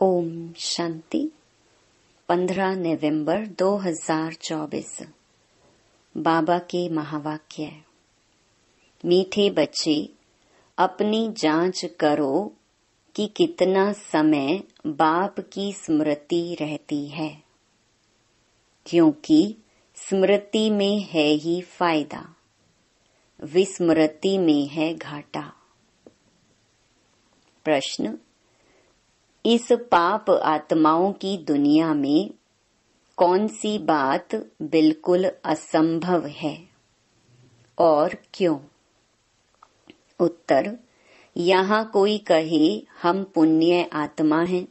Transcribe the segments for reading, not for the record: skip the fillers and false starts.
ओम शांति। 15 नवंबर 2024। बाबा के महावाक्य। मीठे बच्चे, अपनी जांच करो कि कितना समय बाप की स्मृति रहती है, क्योंकि स्मृति में है ही फायदा, विस्मृति में है घाटा। प्रश्न: इस पाप आत्माओं की दुनिया में कौन सी बात बिल्कुल असंभव है और क्यों? उत्तर: यहाँ कोई कहे हम पुण्य आत्मा हैं,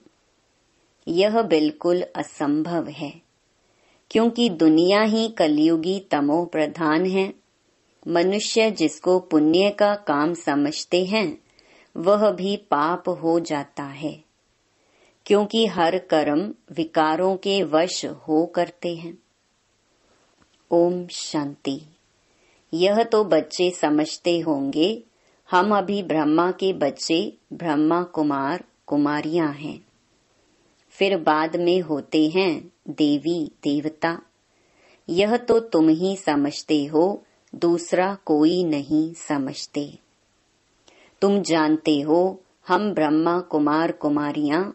यह बिल्कुल असंभव है, क्योंकि दुनिया ही कलयुगी तमो प्रधान है। मनुष्य जिसको पुण्य का काम समझते हैं वह भी पाप हो जाता है, क्योंकि हर कर्म विकारों के वश हो करते हैं। ओम शांति। यह तो बच्चे समझते होंगे हम अभी ब्रह्मा के बच्चे, ब्रह्मा कुमार कुमारियां हैं, फिर बाद में होते हैं देवी देवता। यह तो तुम ही समझते हो, दूसरा कोई नहीं समझते। तुम जानते हो हम ब्रह्मा कुमार कुमारियां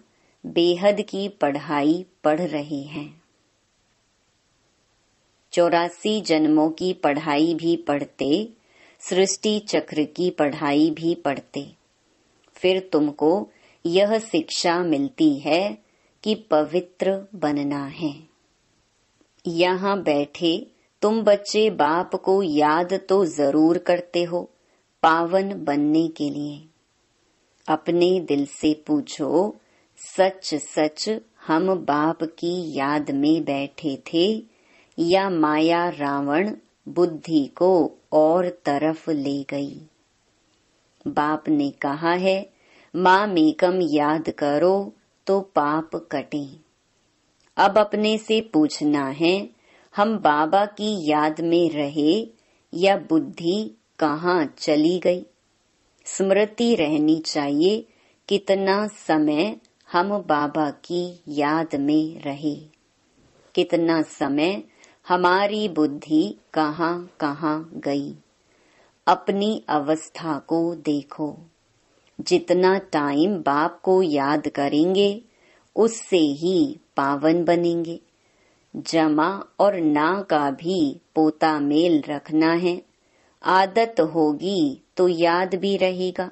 बेहद की पढ़ाई पढ़ रहे हैं। 84 जन्मों की पढ़ाई भी पढ़ते, सृष्टि चक्र की पढ़ाई भी पढ़ते, फिर तुमको यह शिक्षा मिलती है कि पवित्र बनना है। यहाँ बैठे तुम बच्चे बाप को याद तो जरूर करते हो पावन बनने के लिए। अपने दिल से पूछो, सच सच हम बाप की याद में बैठे थे या माया रावण बुद्धि को और तरफ ले गई? बाप ने कहा है माम एकम याद करो तो पाप कटे। अब अपने से पूछना है हम बाबा की याद में रहे या बुद्धि कहाँ चली गई? स्मृति रहनी चाहिए कितना समय हम बाबा की याद में रहे, कितना समय हमारी बुद्धि कहाँ कहाँ गई। अपनी अवस्था को देखो, जितना टाइम बाप को याद करेंगे उससे ही पावन बनेंगे। जमा और ना का भी पोता मेल रखना है, आदत होगी तो याद भी रहेगा,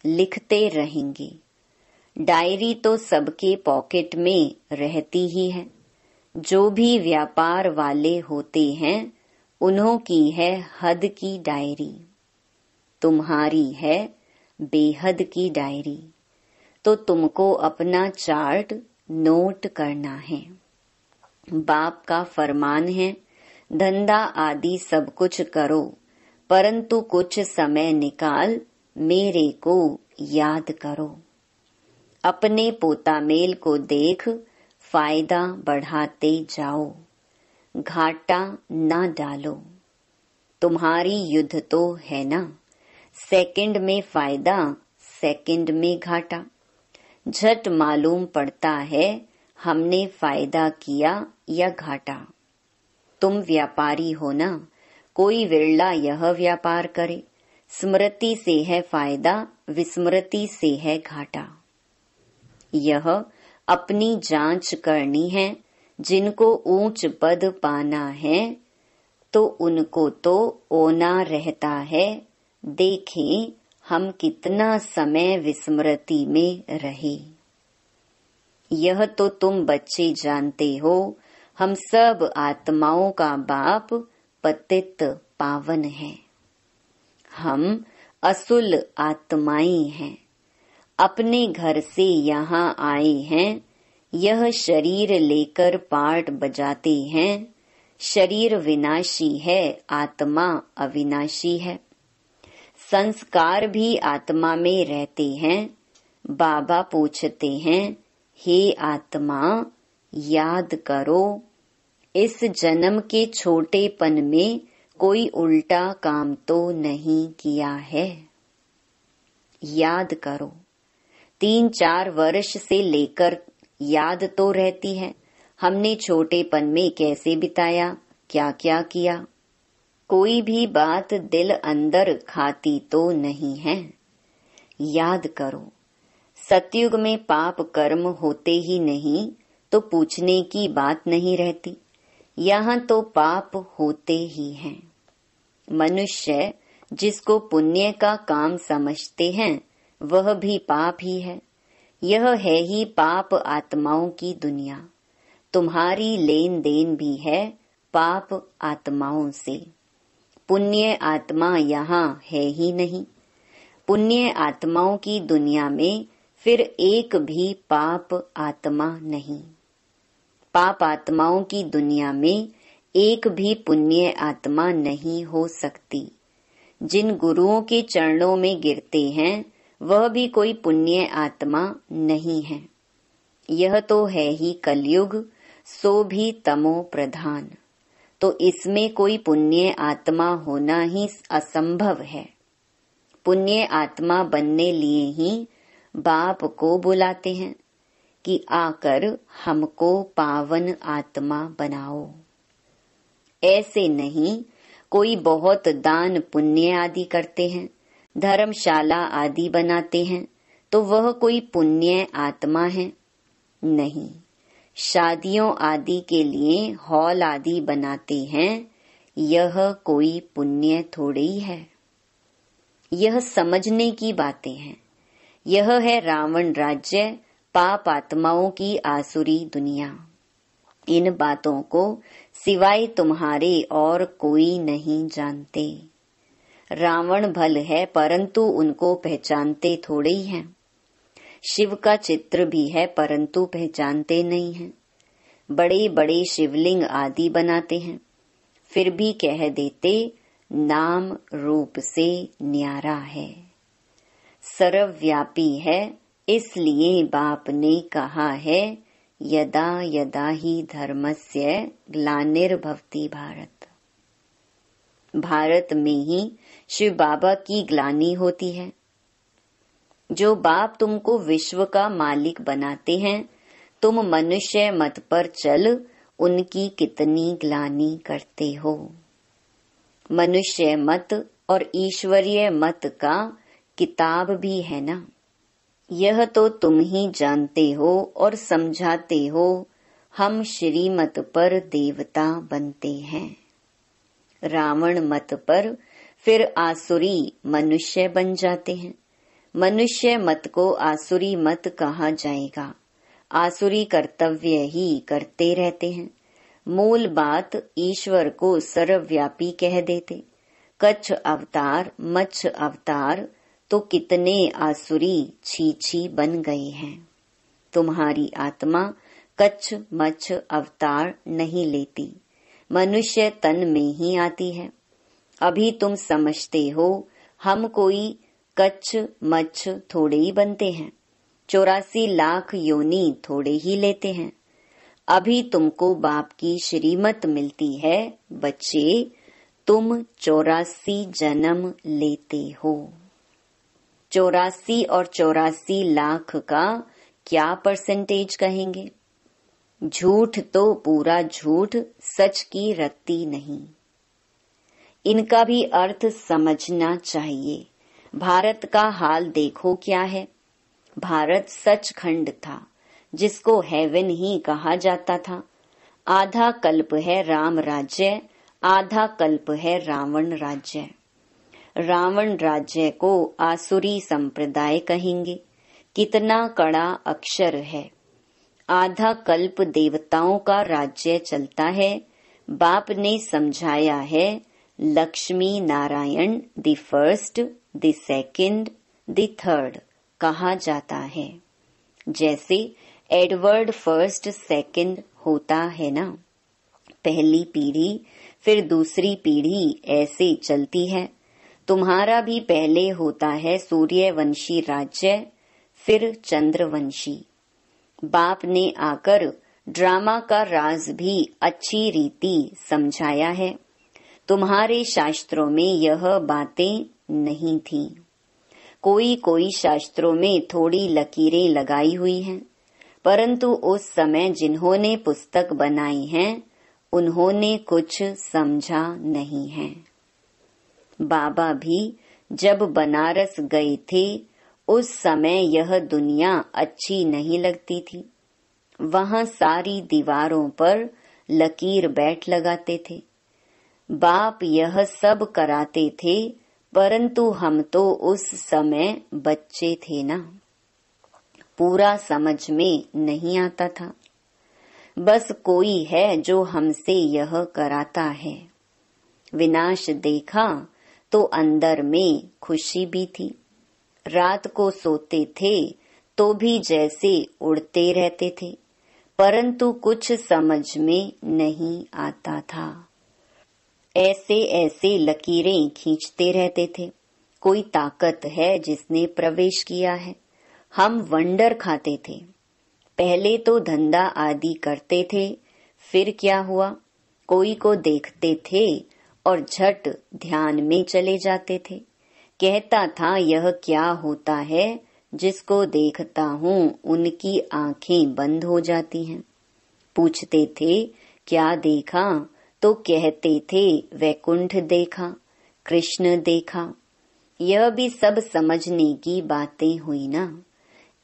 लिखते रहेंगे। डायरी तो सबके पॉकेट में रहती ही है। जो भी व्यापार वाले होते हैं उन्हों की है हद की डायरी, तुम्हारी है बेहद की डायरी। तो तुमको अपना चार्ट नोट करना है। बाप का फरमान है धंधा आदि सब कुछ करो, परंतु कुछ समय निकाल मेरे को याद करो। अपने पोता मेल को देख फायदा बढ़ाते जाओ, घाटा ना डालो। तुम्हारी युद्ध तो है ना, सेकंड में फायदा सेकंड में घाटा। झट मालूम पड़ता है हमने फायदा किया या घाटा। तुम व्यापारी हो ना, कोई विरला यह व्यापार करे। स्मृति से है फायदा, विस्मृति से है घाटा। यह अपनी जांच करनी है। जिनको ऊंच पद पाना है तो उनको तो ओना रहता है। देखें हम कितना समय विस्मृति में रहे। यह तो तुम बच्चे जानते हो हम सब आत्माओं का बाप पतित पावन है। हम असुल आत्माएं हैं, अपने घर से यहाँ आए हैं। यह शरीर लेकर पार्ट बजाते हैं। शरीर विनाशी है, आत्मा अविनाशी है। संस्कार भी आत्मा में रहते हैं। बाबा पूछते हैं हे आत्मा याद करो, इस जन्म के छोटेपन में कोई उल्टा काम तो नहीं किया है। याद करो, 3-4 वर्ष से लेकर याद तो रहती है, हमने छोटेपन में कैसे बिताया, क्या क्या किया। कोई भी बात दिल अंदर खाती तो नहीं है। याद करो, सतयुग में पाप कर्म होते ही नहीं तो पूछने की बात नहीं रहती। यहाँ तो पाप होते ही हैं। मनुष्य जिसको पुण्य का काम समझते हैं वह भी पाप ही है। यह है ही पाप आत्माओं की दुनिया। तुम्हारी लेन देन भी है पाप आत्माओं से। पुण्य आत्मा यहाँ है ही नहीं। पुण्य आत्माओं की दुनिया में फिर एक भी पाप आत्मा नहीं। पाप आत्माओं की दुनिया में एक भी पुण्य आत्मा नहीं हो सकती। जिन गुरुओं के चरणों में गिरते हैं वह भी कोई पुण्य आत्मा नहीं है। यह तो है ही कलयुग, सो भी तमो प्रधान। तो इसमें कोई पुण्य आत्मा होना ही असंभव है। पुण्य आत्मा बनने लिए ही बाप को बुलाते हैं कि आकर हमको पावन आत्मा बनाओ। ऐसे नहीं, कोई बहुत दान पुण्य आदि करते हैं, धर्मशाला आदि बनाते हैं, तो वह कोई पुण्य आत्मा है? नहीं। शादियों आदि के लिए हॉल आदि बनाते हैं, यह कोई पुण्य थोड़ी है। यह समझने की बातें हैं। यह है रावण राज्य, पाप आत्माओं की आसुरी दुनिया। इन बातों को सिवाय तुम्हारे और कोई नहीं जानते। रावण भल है परंतु उनको पहचानते थोड़े ही हैं। शिव का चित्र भी है परंतु पहचानते नहीं हैं। बड़े बड़े शिवलिंग आदि बनाते हैं, फिर भी कह देते नाम रूप से न्यारा है, सर्वव्यापी है। इसलिए बाप ने कहा है यदा यदा ही धर्मस्य ग्लानिर्भवति भारत। भारत में ही शिव बाबा की ग्लानि होती है। जो बाप तुमको विश्व का मालिक बनाते हैं, तुम मनुष्य मत पर चल उनकी कितनी ग्लानि करते हो। मनुष्य मत और ईश्वरीय मत का किताब भी है ना। यह तो तुम ही जानते हो और समझाते हो। हम श्रीमत पर देवता बनते हैं, रावण मत पर फिर आसुरी मनुष्य बन जाते हैं। मनुष्य मत को आसुरी मत कहा जाएगा। आसुरी कर्तव्य ही करते रहते हैं। मूल बात ईश्वर को सर्वव्यापी कह देते। कच्छ अवतार, मच्छ अवतार तो कितने आसुरी छी बन गए हैं। तुम्हारी आत्मा कच्छ मच्छ अवतार नहीं लेती, मनुष्य तन में ही आती है। अभी तुम समझते हो हम कोई कच्छ मच्छ थोड़े ही बनते हैं, 84 लाख योनि थोड़े ही लेते हैं। अभी तुमको बाप की श्रीमत मिलती है, बच्चे तुम 84 जन्म लेते हो। 84 और 84 लाख का क्या परसेंटेज कहेंगे? झूठ तो पूरा झूठ, सच की रत्ती नहीं। इनका भी अर्थ समझना चाहिए। भारत का हाल देखो क्या है। भारत सचखंड था, जिसको हेवन ही कहा जाता था। आधा कल्प है राम राज्य, आधा कल्प है रावण राज्य। रावण राज्य को आसुरी संप्रदाय कहेंगे। कितना कड़ा अक्षर है। आधा कल्प देवताओं का राज्य चलता है। बाप ने समझाया है Lakshmi Narayan the first, the second, the third कहा जाता है। जैसे एडवर्ड फर्स्ट सेकंड होता है ना, पहली पीढ़ी फिर दूसरी पीढ़ी ऐसे चलती है। तुम्हारा भी पहले होता है सूर्यवंशी राज्य, फिर चंद्रवंशी। बाप ने आकर ड्रामा का राज भी अच्छी रीति समझाया है। तुम्हारे शास्त्रों में यह बातें नहीं थी। कोई कोई शास्त्रों में थोड़ी लकीरें लगाई हुई हैं, परंतु उस समय जिन्होंने पुस्तक बनाई है उन्होंने कुछ समझा नहीं है। बाबा भी जब बनारस गए थे उस समय यह दुनिया अच्छी नहीं लगती थी। वहां सारी दीवारों पर लकीर बैठ लगाते थे। बाप यह सब कराते थे, परंतु हम तो उस समय बच्चे थे ना, पूरा समझ में नहीं आता था। बस कोई है जो हमसे यह कराता है। विनाश देखा तो अंदर में खुशी भी थी। रात को सोते थे तो भी जैसे उड़ते रहते थे, परंतु कुछ समझ में नहीं आता था। ऐसे ऐसे लकीरें खींचते रहते थे। कोई ताकत है जिसने प्रवेश किया है। हम वंडर खाते थे। पहले तो धंधा आदि करते थे, फिर क्या हुआ, कोई को देखते थे और झट ध्यान में चले जाते थे। कहता था यह क्या होता है, जिसको देखता हूँ उनकी आंखें बंद हो जाती हैं। पूछते थे क्या देखा, तो कहते थे वैकुंठ देखा, कृष्ण देखा। यह भी सब समझने की बातें हुई ना,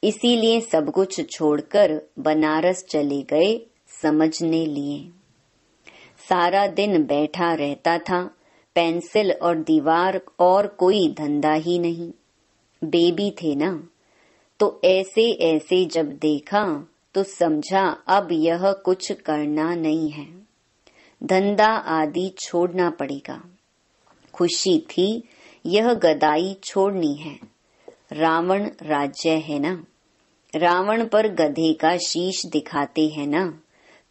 इसीलिए सब कुछ छोड़कर बनारस चले गए समझने लिए। सारा दिन बैठा रहता था, पेंसिल और दीवार और कोई धंधा ही नहीं। बेबी थे ना, तो ऐसे ऐसे जब देखा तो समझा अब यह कुछ करना नहीं है, धंधा आदि छोड़ना पड़ेगा। खुशी थी यह गदाई छोड़नी है। रावण राज्य है ना, रावण पर गधे का शीश दिखाते हैं ना,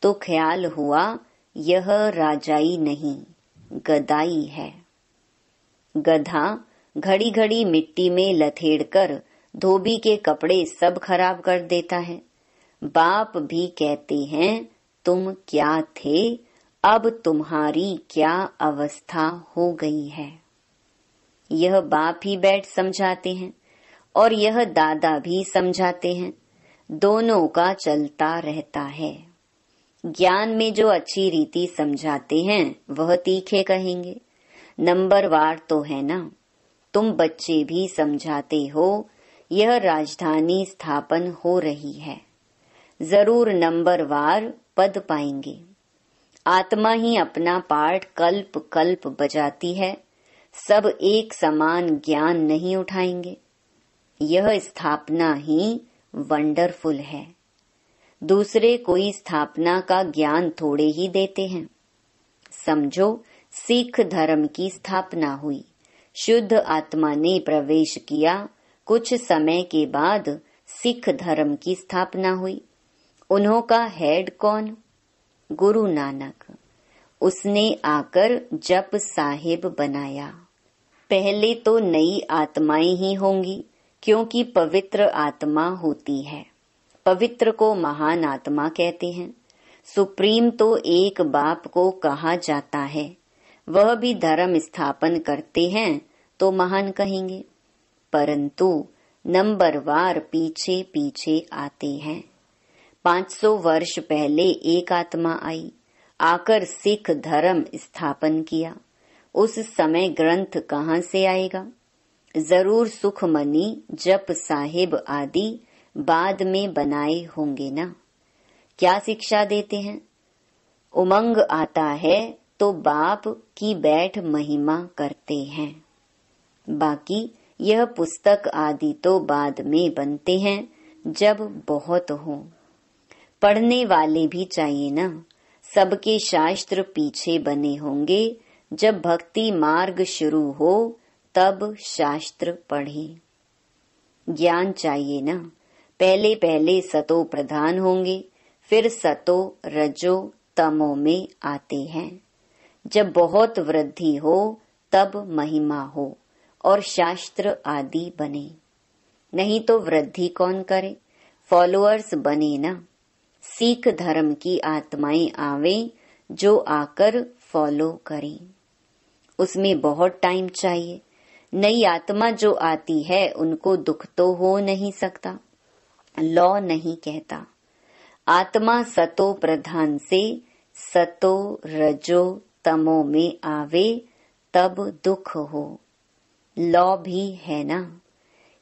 तो ख्याल हुआ यह राजाई नहीं गदाई है। गधा घड़ी घड़ी मिट्टी में लथेड़कर धोबी के कपड़े सब खराब कर देता है। बाप भी कहते हैं तुम क्या थे, अब तुम्हारी क्या अवस्था हो गई है। यह बाप ही बैठ समझाते हैं और यह दादा भी समझाते हैं। दोनों का चलता रहता है। ज्ञान में जो अच्छी रीति समझाते हैं वह तीखे कहेंगे। नंबरवार तो है ना, तुम बच्चे भी समझाते हो यह राजधानी स्थापन हो रही है, जरूर नंबरवार पद पाएंगे। आत्मा ही अपना पाठ कल्प कल्प बजाती है, सब एक समान ज्ञान नहीं उठाएंगे। यह स्थापना ही वंडरफुल है। दूसरे कोई स्थापना का ज्ञान थोड़े ही देते हैं। समझो सिख धर्म की स्थापना हुई, शुद्ध आत्मा ने प्रवेश किया, कुछ समय के बाद सिख धर्म की स्थापना हुई। उन्हों का हेड कौन? गुरु नानक। उसने आकर जप साहिब बनाया। पहले तो नई आत्माएं ही होंगी, क्योंकि पवित्र आत्मा होती है। पवित्र को महान आत्मा कहते हैं। सुप्रीम तो एक बाप को कहा जाता है, वह भी धर्म स्थापन करते हैं तो महान कहेंगे, परंतु नंबरवार पीछे पीछे आते हैं। 500 वर्ष पहले एक आत्मा आई, आकर सिख धर्म स्थापन किया। उस समय ग्रंथ कहाँ से आएगा? जरूर सुखमनी जप साहिब आदि बाद में बनाए होंगे ना। क्या शिक्षा देते हैं? उमंग आता है तो बाप की बैठ महिमा करते हैं। बाकी यह पुस्तक आदि तो बाद में बनते हैं जब बहुत हो। पढ़ने वाले भी चाहिए ना। सबके शास्त्र पीछे बने होंगे। जब भक्ति मार्ग शुरू हो तब शास्त्र पढ़े। ज्ञान चाहिए ना। पहले पहले सतो प्रधान होंगे, फिर सतो रजो तमो में आते हैं। जब बहुत वृद्धि हो तब महिमा हो और शास्त्र आदि बने। नहीं तो वृद्धि कौन करे? फॉलोअर्स बने ना। सिख धर्म की आत्माएं आवे जो आकर फॉलो करें। उसमें बहुत टाइम चाहिए। नई आत्मा जो आती है उनको दुख तो हो नहीं सकता, लौ नहीं कहता। आत्मा सतो प्रधान से सतो रजो तमो में आवे तब दुख हो। लौ भी है ना,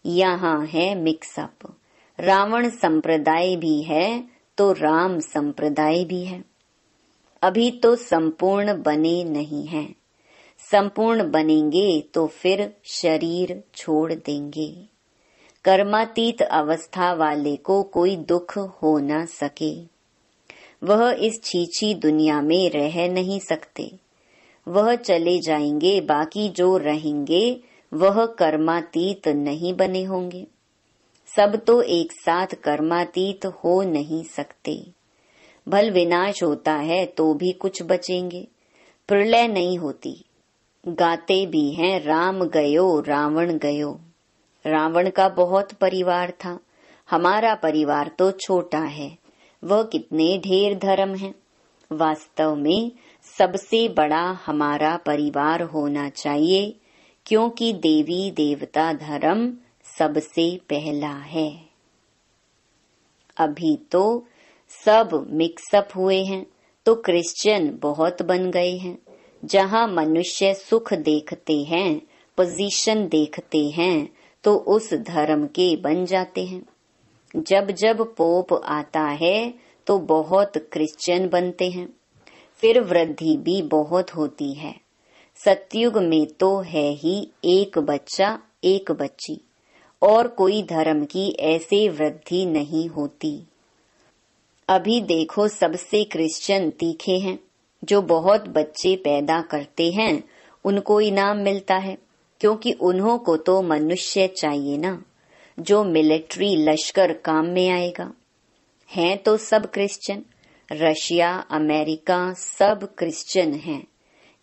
यहाँ है मिक्सअप। रावण संप्रदाय भी है तो राम संप्रदाय भी है। अभी तो संपूर्ण बने नहीं हैं, संपूर्ण बनेंगे तो फिर शरीर छोड़ देंगे। कर्मातीत अवस्था वाले को कोई दुख हो न सके, वह इस छीछी दुनिया में रह नहीं सकते। वह चले जाएंगे, बाकी जो रहेंगे वह कर्मातीत नहीं बने होंगे। सब तो एक साथ कर्मातीत हो नहीं सकते। भल विनाश होता है तो भी कुछ बचेंगे, प्रलय नहीं होती। गाते भी हैं राम गयो रावण गयो। रावण का बहुत परिवार था, हमारा परिवार तो छोटा है, वह कितने ढेर धर्म हैं। वास्तव में सबसे बड़ा हमारा परिवार होना चाहिए, क्योंकि देवी देवता धर्म सबसे पहला है। अभी तो सब मिक्सअप हुए हैं तो क्रिश्चियन बहुत बन गए हैं। जहाँ मनुष्य सुख देखते हैं, पोजीशन देखते हैं, तो उस धर्म के बन जाते हैं। जब जब पोप आता है तो बहुत क्रिश्चियन बनते हैं, फिर वृद्धि भी बहुत होती है। सतयुग में तो है ही एक बच्चा एक बच्ची, और कोई धर्म की ऐसे वृद्धि नहीं होती। अभी देखो सबसे क्रिश्चियन तीखे हैं, जो बहुत बच्चे पैदा करते हैं उनको इनाम मिलता है, क्योंकि उन्हों को तो मनुष्य चाहिए ना, जो मिलिट्री लश्कर काम में आएगा। हैं तो सब क्रिश्चियन, रशिया अमेरिका सब क्रिश्चियन हैं।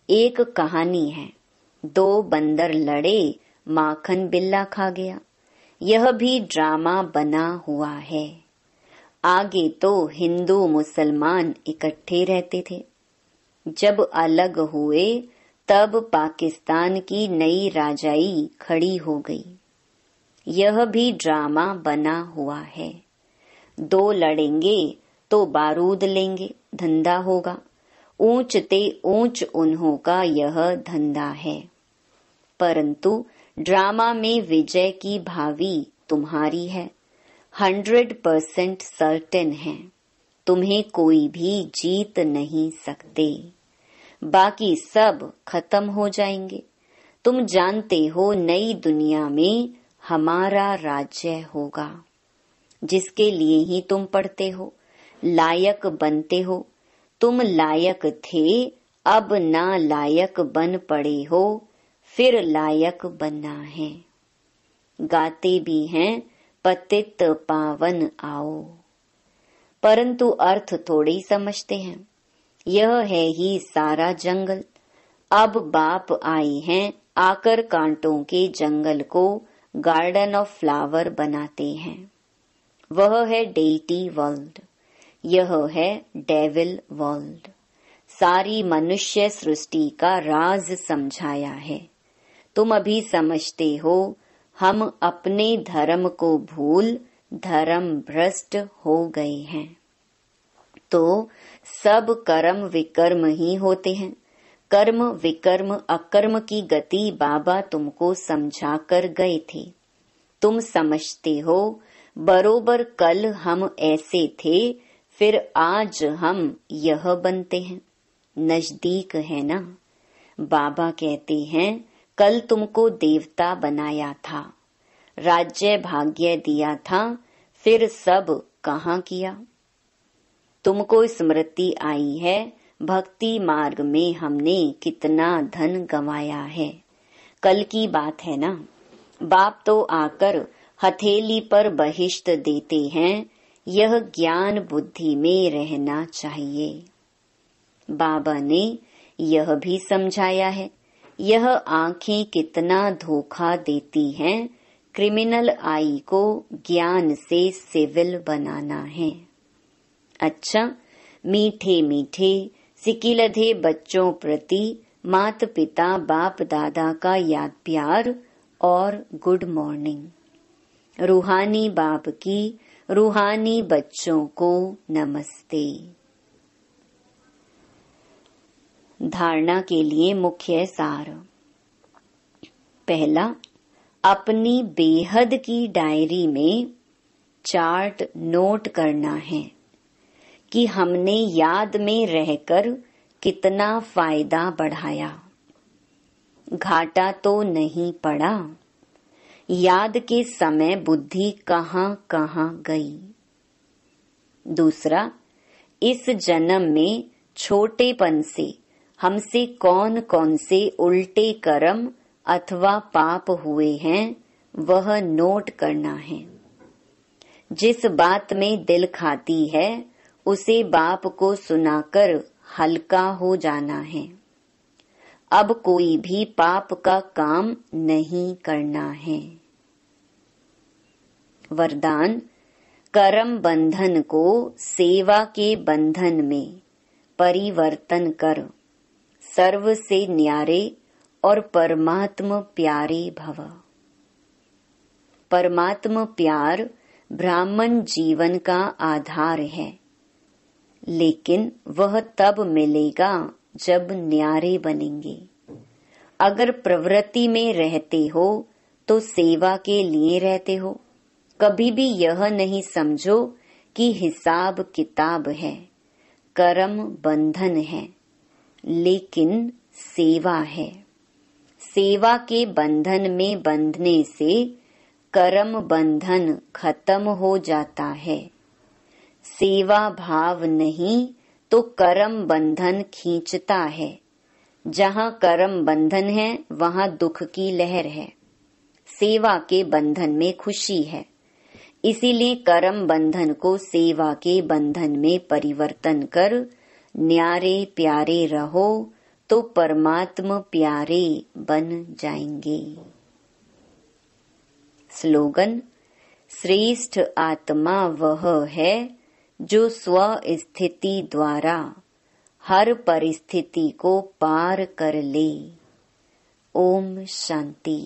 एक कहानी है, 2 बंदर लड़े, माखन बिल्ला खा गया। यह भी ड्रामा बना हुआ है। आगे तो हिंदू मुसलमान इकट्ठे रहते थे, जब अलग हुए तब पाकिस्तान की नई राजाई खड़ी हो गई। यह भी ड्रामा बना हुआ है। 2 लड़ेंगे तो बारूद लेंगे, धंधा होगा। ऊंच ते ऊंच उन्हों का यह धंधा है। परंतु ड्रामा में विजय की भावी तुम्हारी है, 100% सर्टेन है। तुम्हें कोई भी जीत नहीं सकते, बाकी सब खत्म हो जाएंगे। तुम जानते हो नई दुनिया में हमारा राज्य होगा, जिसके लिए ही तुम पढ़ते हो, लायक बनते हो। तुम लायक थे, अब ना लायक बन पड़े हो, फिर लायक बनना है। गाते भी हैं पतित पावन आओ, परंतु अर्थ थोड़े ही समझते हैं। यह है ही सारा जंगल। अब बाप आए हैं, आकर कांटों के जंगल को गार्डन ऑफ फ्लावर बनाते हैं। वह है डेटी वर्ल्ड, यह है डेविल वर्ल्ड। सारी मनुष्य सृष्टि का राज समझाया है। तुम अभी समझते हो हम अपने धर्म को भूल धर्म भ्रष्ट हो गए हैं। तो सब कर्म विकर्म ही होते हैं। कर्म विकर्म अकर्म की गति बाबा तुमको समझा कर गए थे। तुम समझते हो बरोबर कल हम ऐसे थे, फिर आज हम यह बनते हैं। नजदीक है ना। बाबा कहते हैं कल तुमको देवता बनाया था, राज्य भाग्य दिया था, फिर सब कहाँ किया। तुमको स्मृति आई है भक्ति मार्ग में हमने कितना धन गंवाया है। कल की बात है ना। बाप तो आकर हथेली पर बहिष्ट देते हैं, यह ज्ञान बुद्धि में रहना चाहिए। बाबा ने यह भी समझाया है, यह आंखें कितना धोखा देती हैं। क्रिमिनल आई को ज्ञान से सिविल बनाना है। अच्छा, मीठे मीठे सिकिलधे बच्चों प्रति मात पिता बाप दादा का याद प्यार और गुड मॉर्निंग। रूहानी बाप की रूहानी बच्चों को नमस्ते। धारणा के लिए मुख्य सार। पहला, अपनी बेहद की डायरी में चार्ट नोट करना है कि हमने याद में रहकर कितना फायदा बढ़ाया। घाटा तो नहीं पड़ा। याद के समय बुद्धि कहाँ कहाँ गई। दूसरा, इस जन्म में छोटेपन से हमसे कौन कौन से उल्टे कर्म अथवा पाप हुए हैं वह नोट करना है। जिस बात में दिल खाती है उसे बाप को सुनाकर हल्का हो जाना है। अब कोई भी पाप का काम नहीं करना है। वरदान, कर्म बंधन को सेवा के बंधन में परिवर्तन कर सर्व से न्यारे और परमात्म प्यारे भव। परमात्म प्यार ब्राह्मण जीवन का आधार है, लेकिन वह तब मिलेगा जब न्यारे बनेंगे। अगर प्रवृत्ति में रहते हो तो सेवा के लिए रहते हो। कभी भी यह नहीं समझो कि हिसाब किताब है, कर्म बंधन है, लेकिन सेवा है। सेवा के बंधन में बंधने से कर्म बंधन खत्म हो जाता है। सेवा भाव नहीं तो कर्म बंधन खींचता है। जहाँ कर्म बंधन है वहाँ दुख की लहर है। सेवा के बंधन में खुशी है। इसीलिए कर्म बंधन को सेवा के बंधन में परिवर्तन कर न्यारे प्यारे रहो तो परमात्मा प्यारे बन जाएंगे। स्लोगन, श्रेष्ठ आत्मा वह है जो स्व स्थिति द्वारा हर परिस्थिति को पार कर ले। ओम शांति।